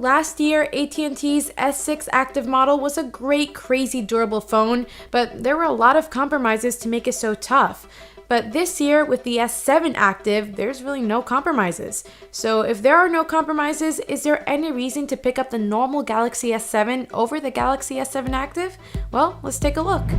Last year, AT&T's S6 Active model was a great, crazy durable phone, but there were a lot of compromises to make it so tough. But this year, with the S7 Active, there's really no compromises. So if there are no compromises, is there any reason to pick up the normal Galaxy S7 over the Galaxy S7 Active? Well, let's take a look.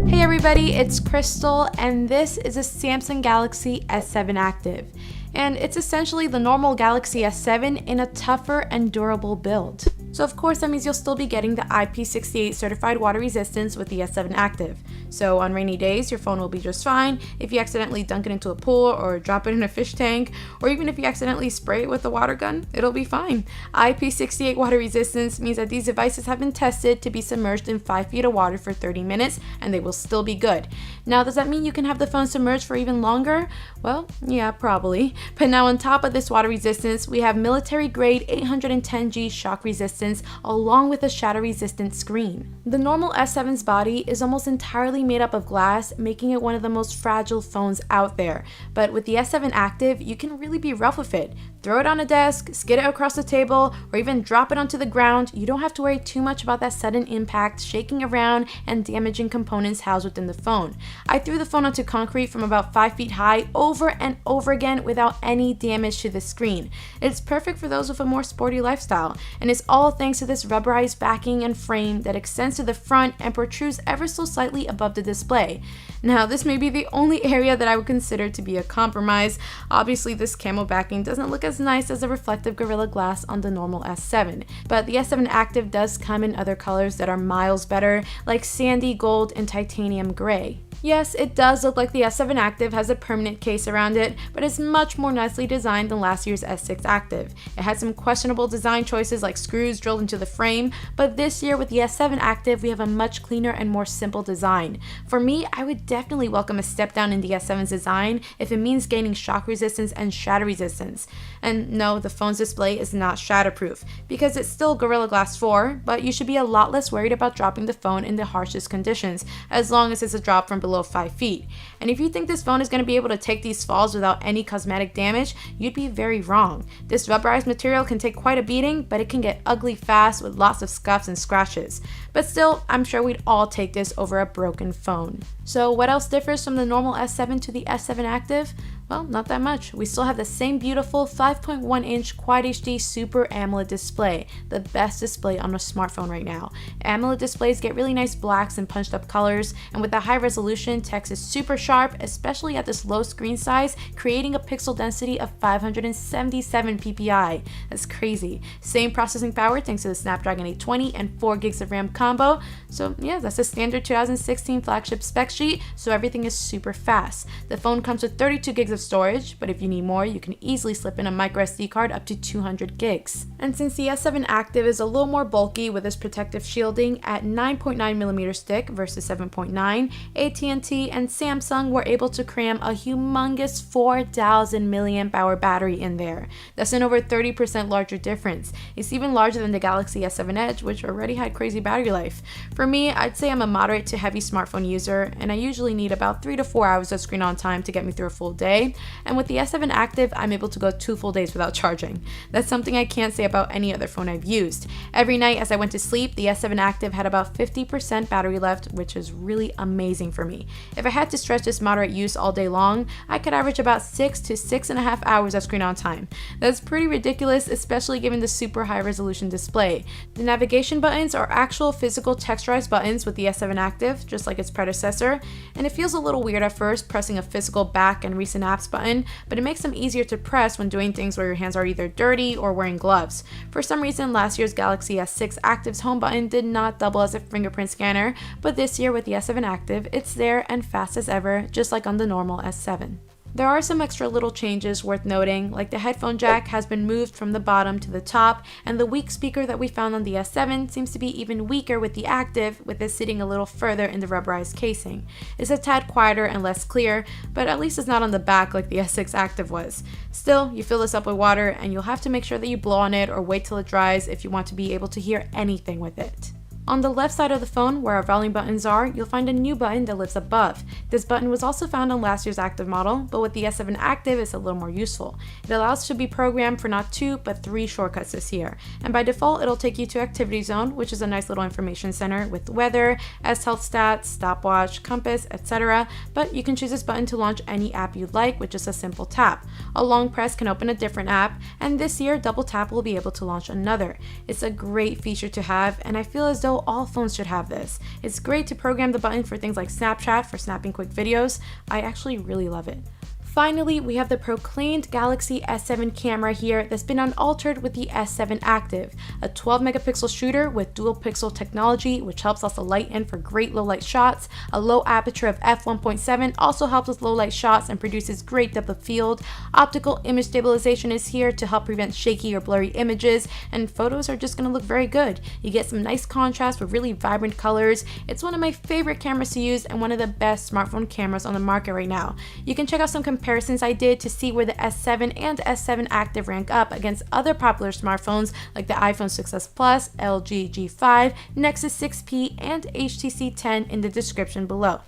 Hey everybody, it's Crystal, and this is a Samsung Galaxy S7 Active. And it's essentially the normal Galaxy S7 in a tougher and durable build. So of course that means you'll still be getting the IP68 certified water resistance with the S7 Active. So on rainy days, your phone will be just fine. If you accidentally dunk it into a pool or drop it in a fish tank, or even if you accidentally spray it with a water gun, it'll be fine. IP68 water resistance means that these devices have been tested to be submerged in 5 feet of water for 30 minutes and they will still be good. Now, does that mean you can have the phone submerged for even longer? Well, yeah, probably. But now on top of this water resistance, we have military grade 810G shock resistance along with a shatter resistant screen. The normal S7's body is almost entirely made up of glass, making it one of the most fragile phones out there. But with the S7 Active, you can really be rough with it. Throw it on a desk, skid it across the table, or even drop it onto the ground. You don't have to worry too much about that sudden impact, shaking around, and damaging components housed within the phone. I threw the phone onto concrete from about 5 feet high over and over again without any damage to the screen. It's perfect for those with a more sporty lifestyle, and it's all thanks to this rubberized backing and frame that extends to the front and protrudes ever so slightly above the display. Now, this may be the only area that I would consider to be a compromise. Obviously, this camo backing doesn't look as nice as the reflective Gorilla Glass on the normal S7, but the S7 Active does come in other colors that are miles better, like sandy gold and titanium gray. Yes, it does look like the S7 Active has a permanent case around it, but it's much more nicely designed than last year's S6 Active. It had some questionable design choices like screws drilled into the frame, but this year with the S7 Active, we have a much cleaner and more simple design. For me, I would definitely welcome a step down in the S7's design if it means gaining shock resistance and shatter resistance. And no, the phone's display is not shatterproof, because it's still Gorilla Glass 4, but you should be a lot less worried about dropping the phone in the harshest conditions, as long as it's a drop from below 5 feet. And if you think this phone is going to be able to take these falls without any cosmetic damage, you'd be very wrong. This rubberized material can take quite a beating, but it can get ugly fast with lots of scuffs and scratches. But still, I'm sure we'd all take this over a broken phone. So what else differs from the normal S7 to the S7 Active? Well, not that much. We still have the same beautiful 5.1-inch Quad HD Super AMOLED display, the best display on a smartphone right now. AMOLED displays get really nice blacks and punched up colors, and with the high resolution, text is super sharp, especially at this low screen size, creating a pixel density of 577 ppi. That's crazy. Same processing power thanks to the Snapdragon 820 and 4 gigs of RAM combo. So yeah, that's a standard 2016 flagship spec sheet, so everything is super fast. The phone comes with 32 gigs of storage, but if you need more, you can easily slip in a microSD card up to 200 gigs. And since the S7 Active is a little more bulky with its protective shielding at 9.9mm thick versus 7.9, AT&T and Samsung were able to cram a humongous 4,000 mAh battery in there. That's an over 30% larger difference. It's even larger than the Galaxy S7 Edge, which already had crazy battery life. For me, I'd say I'm a moderate to heavy smartphone user, and I usually need about 3 to 4 hours of screen on time to get me through a full day. And with the S7 Active, I'm able to go 2 full days without charging. That's something I can't say about any other phone I've used. Every night as I went to sleep, the S7 Active had about 50% battery left, which is really amazing for me. If I had to stretch this moderate use all day long, I could average about 6 to 6.5 hours of screen on time. That's pretty ridiculous, especially given the super high resolution display. The navigation buttons are actual physical texturized buttons with the S7 Active, just like its predecessor, and it feels a little weird at first pressing a physical back and recent apps button, but it makes them easier to press when doing things where your hands are either dirty or wearing gloves. For some reason, last year's Galaxy S6 Active's home button did not double as a fingerprint scanner, but this year with the S7 Active, it's there and fast as ever, just like on the normal S7. There are some extra little changes worth noting, like the headphone jack has been moved from the bottom to the top, and the weak speaker that we found on the S7 seems to be even weaker with the Active, with it sitting a little further in the rubberized casing. It's a tad quieter and less clear, but at least it's not on the back like the S6 Active was. Still, you fill this up with water, and you'll have to make sure that you blow on it or wait till it dries if you want to be able to hear anything with it. On the left side of the phone, where our volume buttons are, you'll find a new button that lives above. This button was also found on last year's Active model, but with the S7 Active, it's a little more useful. It allows to be programmed for not 2, but 3 shortcuts this year. And by default, it'll take you to Activity Zone, which is a nice little information center with weather, S-Health stats, stopwatch, compass, etc. But you can choose this button to launch any app you'd like with just a simple tap. A long press can open a different app, and this year, double tap will be able to launch another. It's a great feature to have, and I feel as though all phones should have this. It's great to program the button for things like Snapchat for snapping quick videos. I actually really love it. Finally, we have the proclaimed Galaxy S7 camera here that's been unaltered with the S7 Active, a 12 megapixel shooter with dual pixel technology, which helps us to light in for great low light shots. A low aperture of f1.7 also helps with low light shots and produces great depth of field. Optical image stabilization is here to help prevent shaky or blurry images, and photos are just going to look very good. You get some nice contrast with really vibrant colors. It's one of my favorite cameras to use and one of the best smartphone cameras on the market right now. You can check out some comparisons I did to see where the S7 and S7 Active rank up against other popular smartphones like the iPhone 6s Plus, LG G5, Nexus 6P, and HTC 10 in the description below.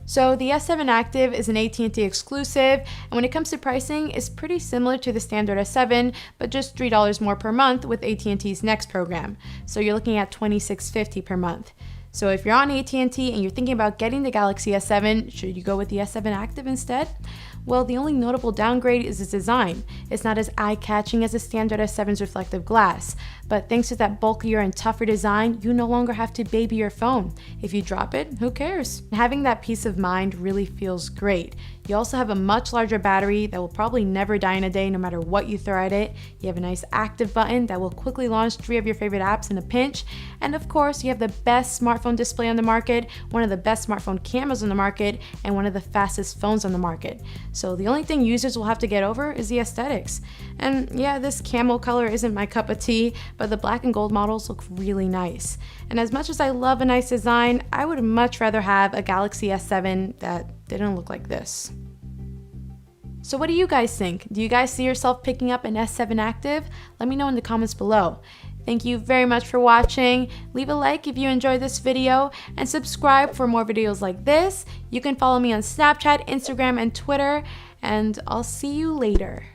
So the S7 Active is an AT&T exclusive, and when it comes to pricing, it's pretty similar to the standard S7, but just $3 more per month with AT&T's Next program. So you're looking at $26.50 per month. So if you're on AT&T and you're thinking about getting the Galaxy S7, should you go with the S7 Active instead? Well, the only notable downgrade is its design. It's not as eye-catching as the standard S7's reflective glass, but thanks to that bulkier and tougher design, you no longer have to baby your phone. If you drop it, who cares? Having that peace of mind really feels great. You also have a much larger battery that will probably never die in a day no matter what you throw at it. You have a nice active button that will quickly launch 3 of your favorite apps in a pinch. And of course, you have the best smartphone display on the market, one of the best smartphone cameras on the market, and one of the fastest phones on the market. So the only thing users will have to get over is the aesthetics. And yeah, this camel color isn't my cup of tea, but the black and gold models look really nice. And as much as I love a nice design, I would much rather have a Galaxy S7 that didn't look like this. So what do you guys think? Do you guys see yourself picking up an S7 Active? Let me know in the comments below. Thank you very much for watching. Leave a like if you enjoyed this video and subscribe for more videos like this. You can follow me on Snapchat, Instagram, and Twitter, and I'll see you later.